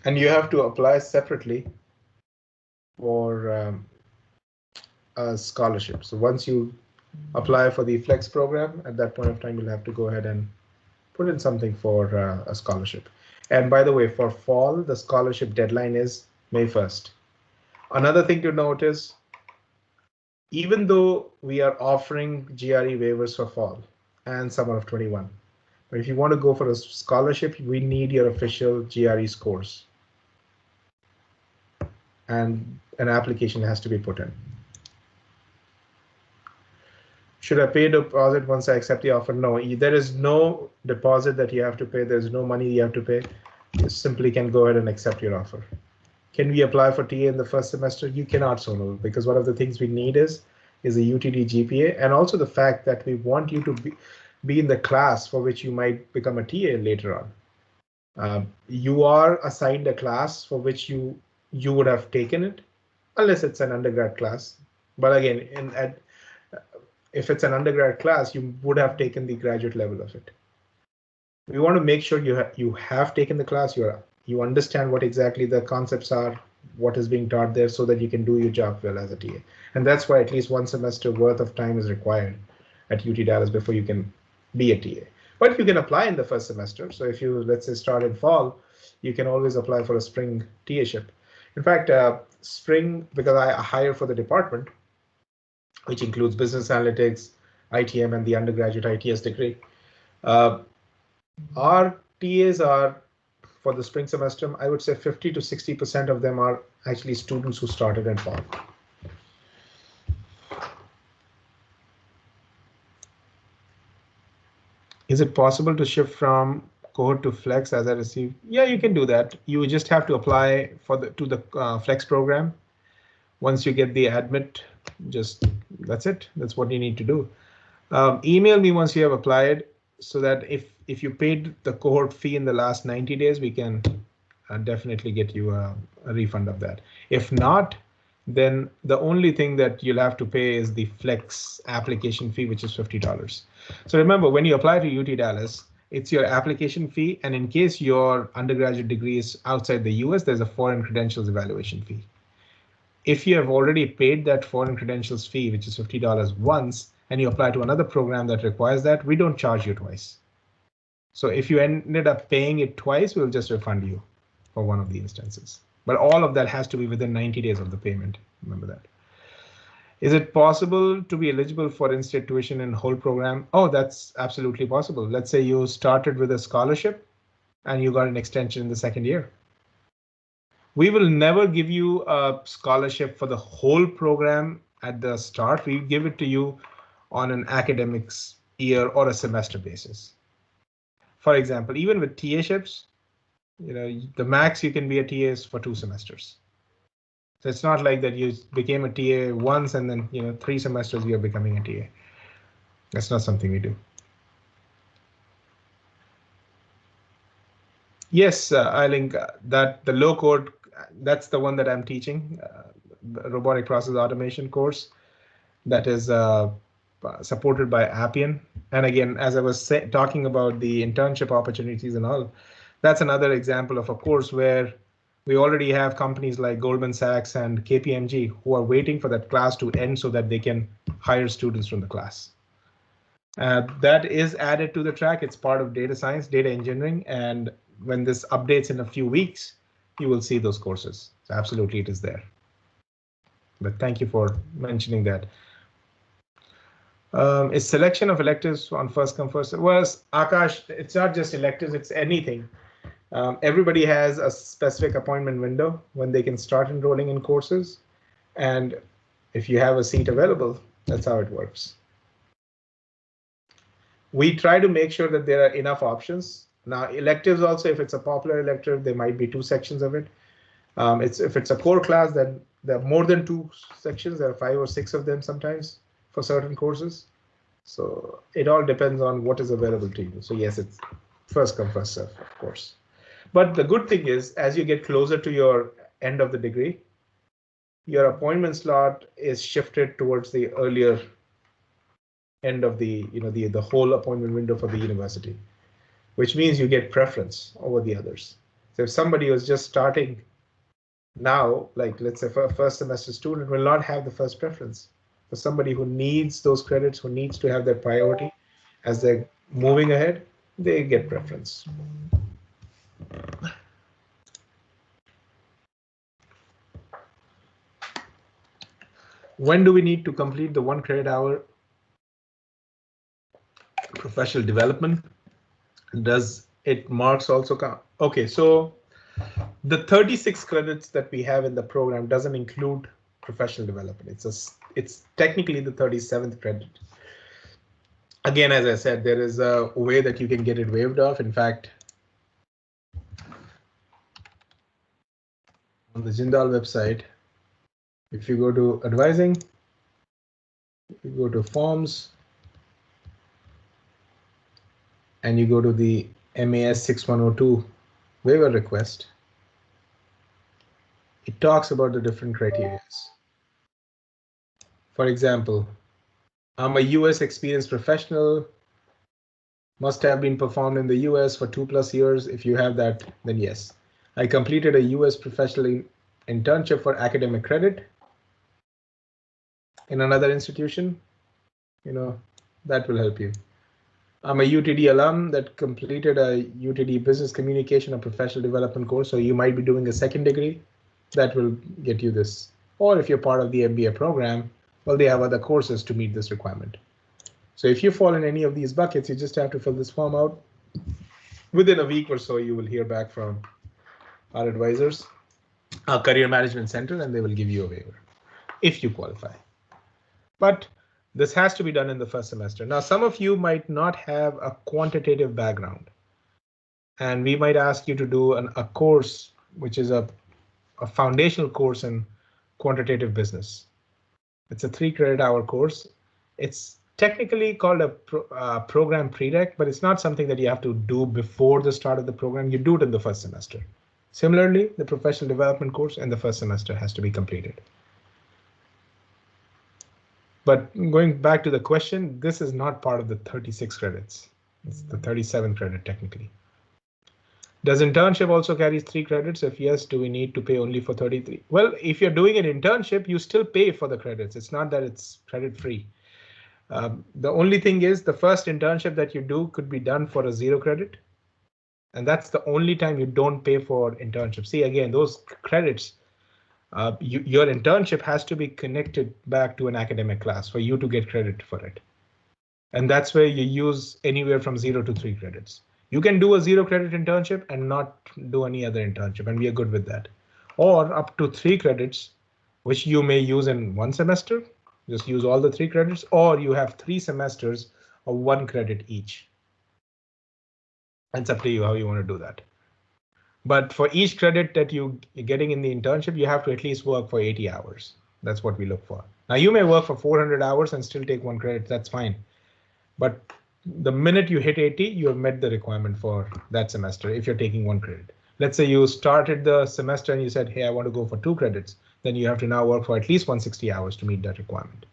And you have to apply separately for a scholarship. So once you apply for the Flex program, at that point of time, you'll have to go ahead and put in something for a scholarship. And by the way, for fall, the scholarship deadline is May 1st. Another thing to note is, even though we are offering GRE waivers for fall and summer of 21, but if you want to go for a scholarship, we need your official GRE scores. And an application has to be put in. Should I pay a deposit once I accept the offer? No, there is no deposit that you have to pay. There's no money you have to pay. You simply can go ahead and accept your offer. Can we apply for TA in the first semester? You cannot, Sonal, because one of the things we need is a UTD GPA, and also the fact that we want you to be in the class for which you might become a TA later on. You are assigned a class for which you would have taken it, unless it's an undergrad class. But again, if it's an undergrad class, you would have taken the graduate level of it. We want to make sure you have taken the class, you understand what exactly the concepts are, what is being taught there, so that you can do your job well as a TA. And that's why at least 1 semester worth of time is required at UT Dallas before you can be a TA. But you can apply in the first semester. So if you, let's say, start in fall, you can always apply for a spring TAship. In fact, spring, because I hire for the department, which includes business analytics, ITM, and the undergraduate ITS degree. Our TAs are, for the spring semester, I would say 50 to 60% of them are actually students who started in fall. Is it possible to shift from Cohort to Flex as I receive? Yeah, you can do that. You just have to apply to the Flex program. Once you get the admit, that's it. That's what you need to do. Email me once you have applied, so that if you paid the Cohort fee in the last 90 days, we can definitely get you a refund of that. If not, then the only thing that you'll have to pay is the Flex application fee, which is $50. So remember, when you apply to UT Dallas, it's your application fee, and in case your undergraduate degree is outside the US, there's a foreign credentials evaluation fee. If you have already paid that foreign credentials fee, which is $50 once, and you apply to another program that requires that, we don't charge you twice. So if you ended up paying it twice, we'll just refund you for one of the instances. But all of that has to be within 90 days of the payment. Remember that. Is it possible to be eligible for in-state tuition in whole program? Oh, that's absolutely possible. Let's say you started with a scholarship and you got an extension in the second year. We will never give you a scholarship for the whole program at the start. We give it to you on an academics year or a semester basis. For example, even with TAships, the max you can be a TA is for 2 semesters. So it's not like that you became a TA once and then 3 semesters you're becoming a TA. That's not something we do. Yes, I think that the low code, that's the one that I'm teaching, robotic process automation course that is supported by Appian. And again, as I was talking about the internship opportunities and all, that's another example of a course where we already have companies like Goldman Sachs and KPMG who are waiting for that class to end so that they can hire students from the class. That is added to the track. It's part of data science, data engineering, and when this updates in a few weeks, you will see those courses. So absolutely, it is there. But thank you for mentioning that. Is selection of electives on first come first? Well, Akash, it's not just electives, it's anything. Everybody has a specific appointment window when they can start enrolling in courses. And if you have a seat available, that's how it works. We try to make sure that there are enough options. Now, electives also, if it's a popular elective, there might be 2 sections of it. If it's a core class, then there are more than 2 sections. There are 5 or 6 of them sometimes for certain courses. So it all depends on what is available to you. So yes, it's first come, first serve, of course. But the good thing is, as you get closer to your end of the degree, your appointment slot is shifted towards the earlier end of the whole appointment window for the university, which means you get preference over the others. So if somebody was just starting now, like let's say for a first semester student, will not have the first preference. For somebody who needs those credits, who needs to have that priority as they're moving ahead, they get preference. When do we need to complete the 1 credit hour professional development? Does it marks also count? Okay, so the 36 credits that we have in the program doesn't include professional development. It's technically the 37th credit. Again, as I said, there is a way that you can get it waived off. In fact, on the Jindal website, if you go to advising, you go to forms, and you go to the MAS 6102 waiver request, it talks about the different criteria. For example, I'm a US experienced professional, must have been performed in the US for 2+ years. If you have that, then yes. I completed a US professional internship for academic credit in another institution. That will help you. I'm a UTD alum that completed a UTD business communication or professional development course. So you might be doing a second degree that will get you this. Or if you're part of the MBA program, well, they have other courses to meet this requirement. So if you fall in any of these buckets, you just have to fill this form out. Within a week or so, you will hear back from our advisors, our career management center, and they will give you a waiver if you qualify. But this has to be done in the first semester. Now, some of you might not have a quantitative background, and we might ask you to do a course, which is a foundational course in quantitative business. It's a 3 credit hour course. It's technically called a program prereq, but it's not something that you have to do before the start of the program. You do it in the first semester. Similarly, the professional development course in the first semester has to be completed. But going back to the question, this is not part of the 36 credits. It's the 37 credit technically. Does internship also carry 3 credits? If yes, do we need to pay only for 33? Well, if you're doing an internship, you still pay for the credits. It's not that it's credit free. The only thing is the first internship that you do could be done for a 0 credit. And that's the only time you don't pay for internship. See, again, those credits, your internship has to be connected back to an academic class for you to get credit for it. And that's where you use anywhere from 0 to 3 credits. You can do a 0 credit internship and not do any other internship, and we are good with that. Or up to 3 credits, which you may use in 1 semester, just use all the 3 credits, or you have 3 semesters of 1 credit each. It's up to you how you want to do that. But for each credit that you're getting in the internship, you have to at least work for 80 hours. That's what we look for. Now, you may work for 400 hours and still take 1 credit. That's fine. But the minute you hit 80, you have met the requirement for that semester if you're taking 1 credit. Let's say you started the semester and you said, hey, I want to go for 2 credits. Then you have to now work for at least 160 hours to meet that requirement.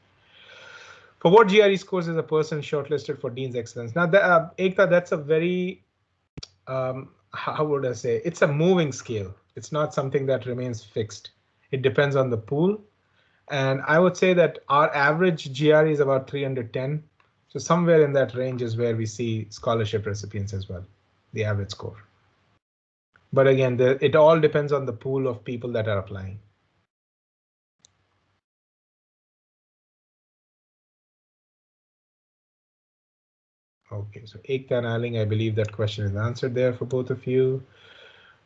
For what GRE scores is a person shortlisted for Dean's Excellence? Now, Ekta, that's a very, how would I say, it's a moving scale. It's not something that remains fixed. It depends on the pool. And I would say that our average GRE is about 310. So somewhere in that range is where we see scholarship recipients as well, the average score. But again, it all depends on the pool of people that are applying. Okay, so Ekta and Aling, I believe that question is answered there for both of you.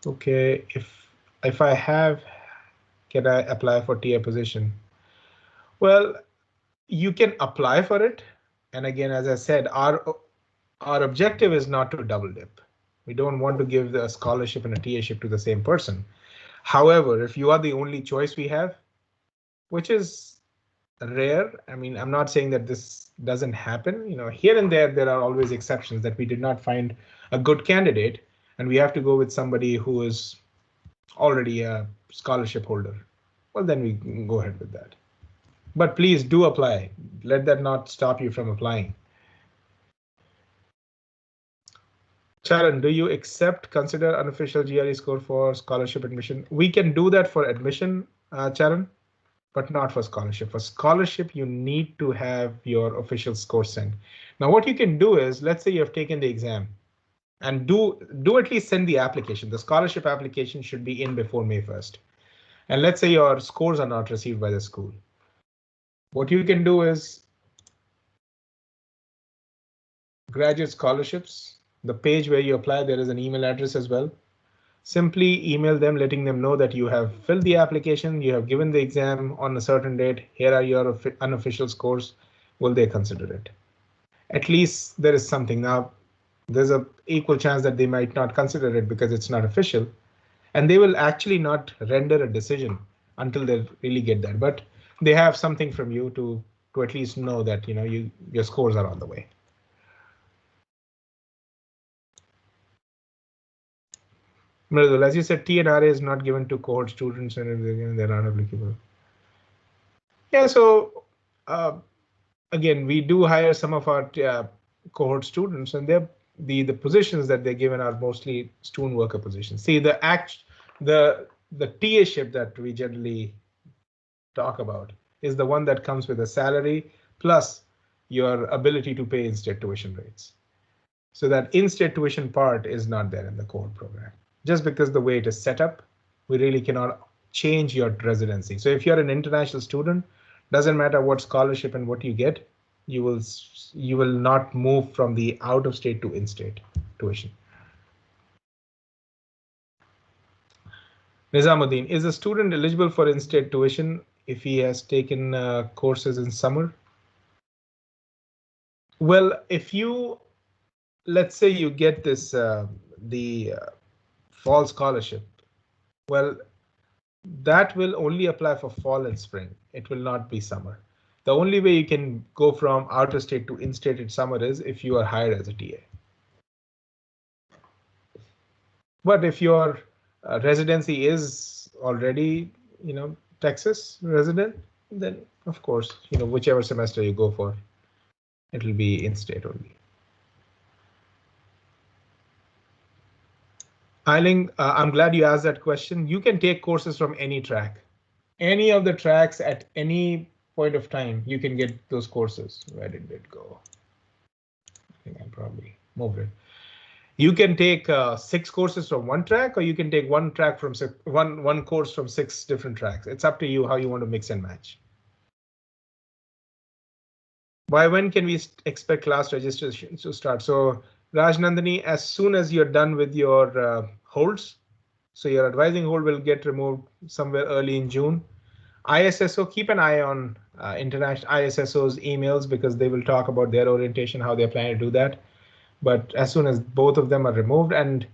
Okay, if I have, can I apply for TA position? Well, you can apply for it. And again, as I said, our objective is not to double dip. We don't want to give the scholarship and a TA-ship to the same person. However, if you are the only choice we have, which is rare, I mean, I'm not saying that this doesn't happen. You know, here and there are always exceptions that we did not find a good candidate, and we have to go with somebody who is already a scholarship holder. Well, then we can go ahead with that. But please do apply. Let that not stop you from applying. Charan, do you consider unofficial GRE score for scholarship admission? We can do that for admission, Charan, but not for scholarship. For scholarship, you need to have your official score sent. Now, what you can do is, let's say you have taken the exam, and do at least send the application. The scholarship application should be in before May 1st. And let's say your scores are not received by the school. What you can do is graduate scholarships, the page where you apply, there is an email address as well. Simply email them, letting them know that you have filled the application, you have given the exam on a certain date. Here are your unofficial scores. Will they consider it? At least there is something. Now, there's an equal chance that they might not consider it because it's not official, and they will actually not render a decision until they really get that. But they have something from you to at least know that your scores are on the way. Mridul, as you said, TNRA is not given to cohort students and they're not applicable. Yeah, so again, we do hire some of our cohort students, and the positions that they're given are mostly student worker positions. See, the TA-ship that we generally talk about is the one that comes with a salary plus your ability to pay in-state tuition rates. So that in-state tuition part is not there in the cohort program. Just because the way it is set up, we really cannot change your residency. So if you're an international student, doesn't matter what scholarship and what you get, you will not move from the out-of-state to in-state tuition. Nizamuddin, is a student eligible for in-state tuition if he has taken courses in summer? Well, if you, let's say you get this, the fall scholarship, well, that will only apply for fall and spring. It will not be summer. The only way you can go from outer state to in-state in summer is if you are hired as a TA. But if your residency is already, Texas resident, then of course, whichever semester you go for, it will be in-state only. Eiling, I'm glad you asked that question. You can take courses from any track. Any of the tracks at any point of time, you can get those courses. Where did it go? I think I probably moved it. You can take 6 courses from one track, or you can take one track from one course from 6 different tracks. It's up to you how you want to mix and match. By when can we expect class registration to start? So Rajnandani, as soon as you're done with your holds, so your advising hold will get removed somewhere early in June. ISSO, keep an eye on international ISSO's emails because they will talk about their orientation, how they're planning to do that. But as soon as both of them are removed, and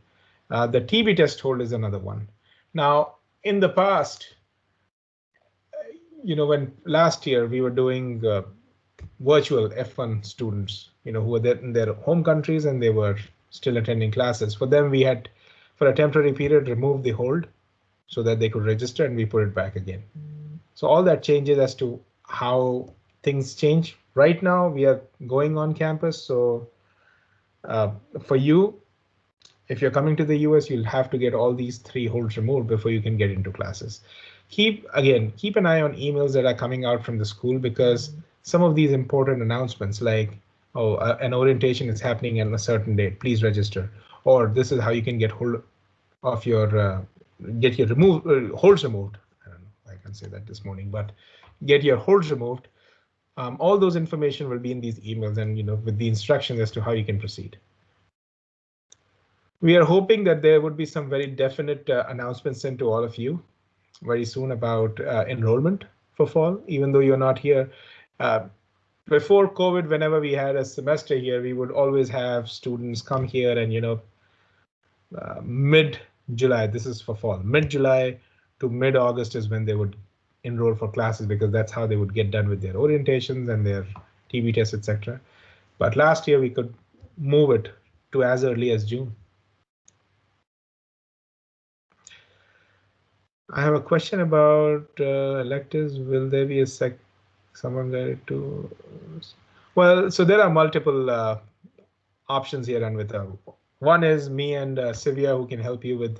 the TB test hold is another one. Now, in the past, when last year we were doing virtual F1 students, who were there in their home countries and they were still attending classes. For them, we had, for a temporary period, removed the hold so that they could register, and we put it back again. So all that changes as to how things change. Right now, we are going on campus. So for you, if you're coming to the US, you'll have to get all these 3 holds removed before you can get into classes. Keep an eye on emails that are coming out from the school, because some of these important announcements like, an orientation is happening on a certain date, please register, or this is how you can get hold of your holds removed. I don't know, I can say that this morning, but get your holds removed. All those information will be in these emails, and with the instructions as to how you can proceed. We are hoping that there would be some very definite announcements sent to all of you very soon about enrollment for fall, even though you're not here. Before COVID, whenever we had a semester here, we would always have students come here and, mid-July, this is for fall, mid-July to mid-August is when they would enroll for classes, because that's how they would get done with their orientations and their TB tests, etc. But last year we could move it to as early as June. I have a question about electives. Will there be a someone guided to? Well, so there are multiple options here, Anvita. One is me and Sivya, who can help you with,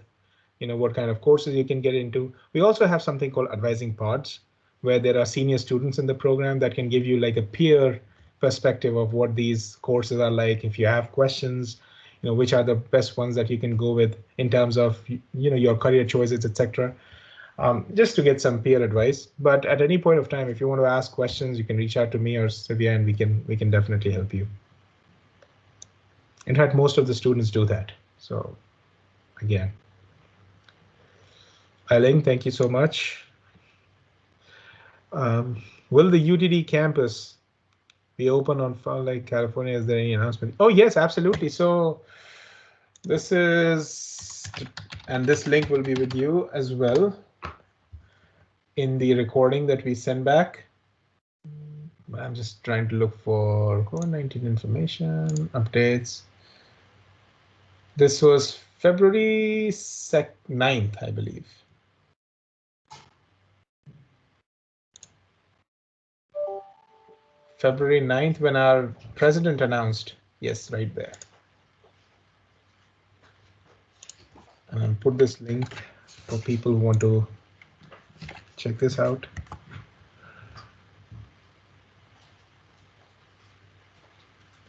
what kind of courses you can get into. We also have something called advising pods, where there are senior students in the program that can give you like a peer perspective of what these courses are like. If you have questions, which are the best ones that you can go with in terms of, your career choices, etc. Just to get some peer advice. But at any point of time, if you want to ask questions, you can reach out to me or Sivya, and we can definitely help you. In fact, most of the students do that. So again, Eileen, thank you so much. Will the UTD campus be open on Fall Lake, California? Is there any announcement? Oh, yes, absolutely. So this is, and this link will be with you as well in the recording that we send back. I'm just trying to look for COVID-19 information, updates. This was February 9th, I believe. February 9th, when our president announced, yes, right there. And I'll put this link for people who want to check this out.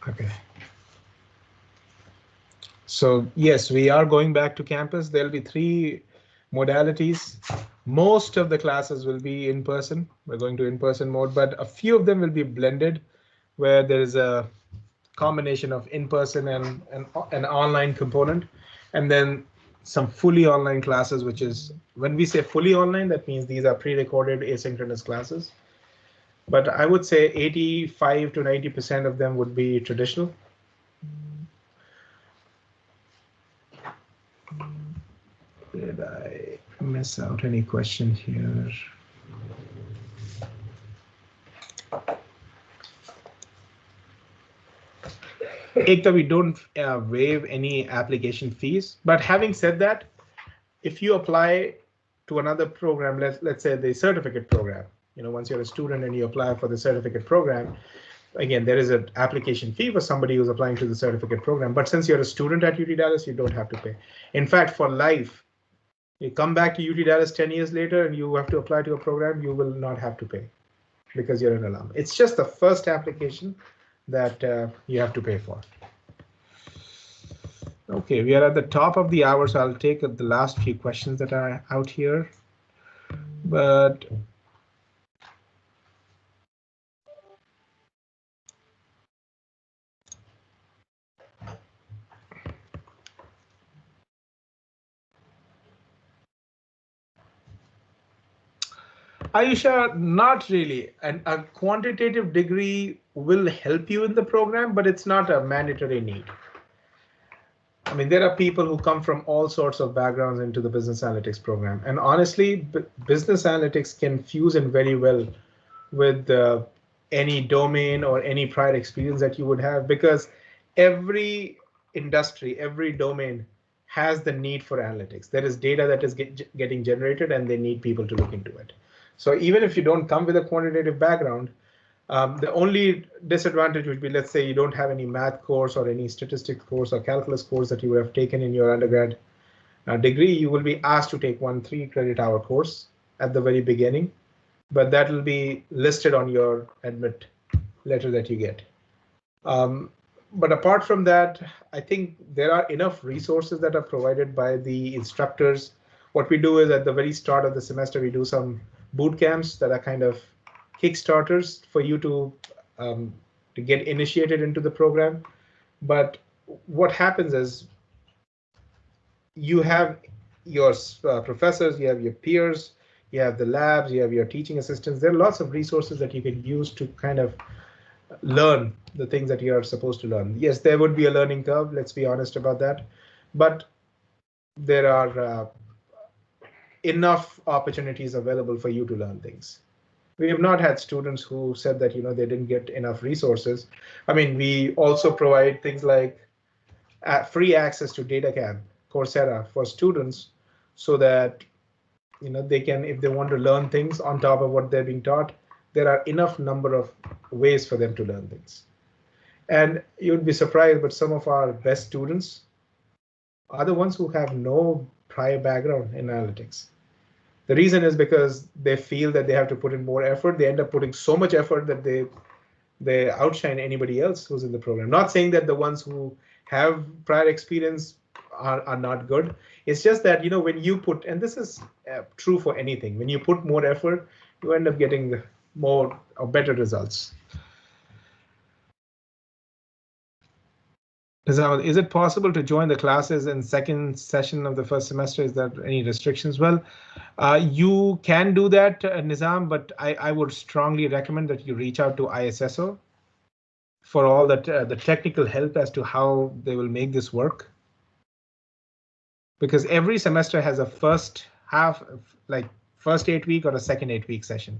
Okay. So yes, we are going back to campus. There'll be 3 modalities. Most of the classes will be in person. We're going to in-person mode, but a few of them will be blended, where there is a combination of in-person and an online component, and then some fully online classes, which is, when we say fully online, that means these are pre-recorded asynchronous classes. But I would say 85 to 90% of them would be traditional. Did I miss out any question here? Ekta, we don't waive any application fees. But having said that, if you apply to another program, let's say the certificate program, once you're a student and you apply for the certificate program, again, there is an application fee for somebody who's applying to the certificate program. But since you're a student at UT Dallas, you don't have to pay. In fact, for life, you come back to UT Dallas 10 years later and you have to apply to a program, you will not have to pay because you're an alum. It's just the first application that you have to pay for. Okay, we are at the top of the hour, so I'll take the last few questions that are out here. But Ayusha, not really. And a quantitative degree will help you in the program, but it's not a mandatory need. I mean, there are people who come from all sorts of backgrounds into the business analytics program. And honestly, business analytics can fuse in very well with any domain or any prior experience that you would have, because every industry, every domain has the need for analytics. There is data that is getting generated and they need people to look into it. So even if you don't come with a quantitative background, the only disadvantage would be, let's say you don't have any math course or any statistics course or calculus course that you would have taken in your undergrad degree. You will be asked to take one 3-credit-hour course at the very beginning, but that will be listed on your admit letter that you get. But apart from that, I think there are enough resources that are provided by the instructors. What we do is at the very start of the semester, we do some boot camps that are kind of Kickstarters for you to get initiated into the program. But what happens is you have your professors, you have your peers, you have the labs, you have your teaching assistants. There are lots of resources that you can use to kind of learn the things that you are supposed to learn. Yes, there would be a learning curve, let's be honest about that, but there are enough opportunities available for you to learn things. We have not had students who said that they didn't get enough resources. I mean, we also provide things like free access to DataCamp, Coursera for students, so that they can, if they want to learn things on top of what they're being taught, there are enough number of ways for them to learn things. And you'd be surprised, but some of our best students are the ones who have no prior background in analytics. The reason is because they feel that they have to put in more effort. They end up putting so much effort that they outshine anybody else who's in the program. Not saying that the ones who have prior experience are not good. It's just that, when you put, and this is true for anything, when you put more effort, you end up getting more or better results. Is it possible to join the classes in second session of the first semester? Is there any restrictions? Well, you can do that, Nizam, but I would strongly recommend that you reach out to ISSO for all that the technical help as to how they will make this work. Because every semester has a first 8 week or a second 8 week session.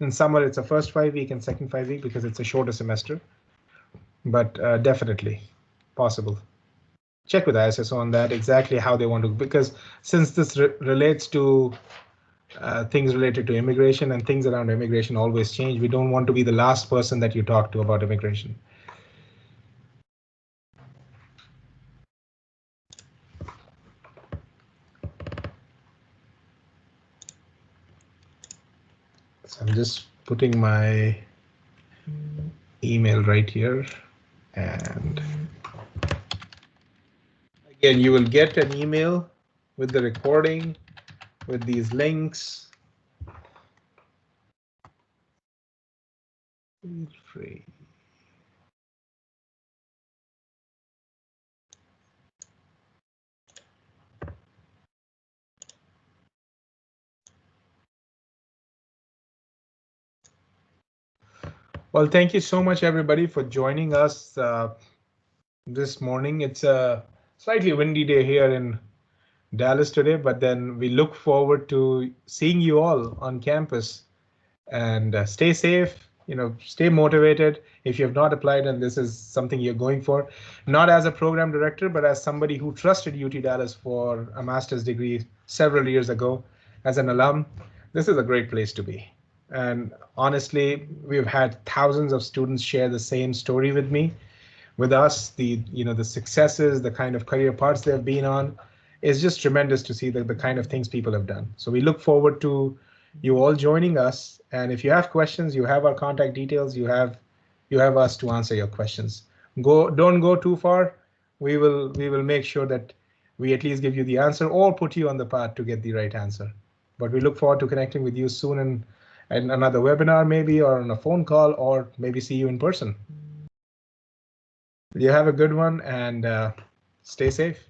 In summer, it's a first 5 week and second 5 week because it's a shorter semester. But definitely possible. Check with ISSO on that, exactly how they want to, because since this relates to things related to immigration, and things around immigration always change, we don't want to be the last person that you talk to about immigration. So I'm just putting my email right here, and again, you will get an email with the recording, with these links. Feel free. Well, thank you so much, everybody, for joining us this morning. It's a slightly windy day here in Dallas today, but then we look forward to seeing you all on campus. And stay safe, stay motivated. If you have not applied and this is something you're going for, not as a program director, but as somebody who trusted UT Dallas for a master's degree several years ago, as an alum, this is a great place to be. And honestly, we've had thousands of students share the same story with us, the successes, the kind of career paths they've been on. It's just tremendous to see the kind of things people have done. So we look forward to you all joining us. And if you have questions, you have our contact details. You have us to answer your questions. Don't go too far. We will make sure that we at least give you the answer or put you on the path to get the right answer. But we look forward to connecting with you soon in another webinar, maybe, or on a phone call, or maybe see you in person. You have a good one, and stay safe.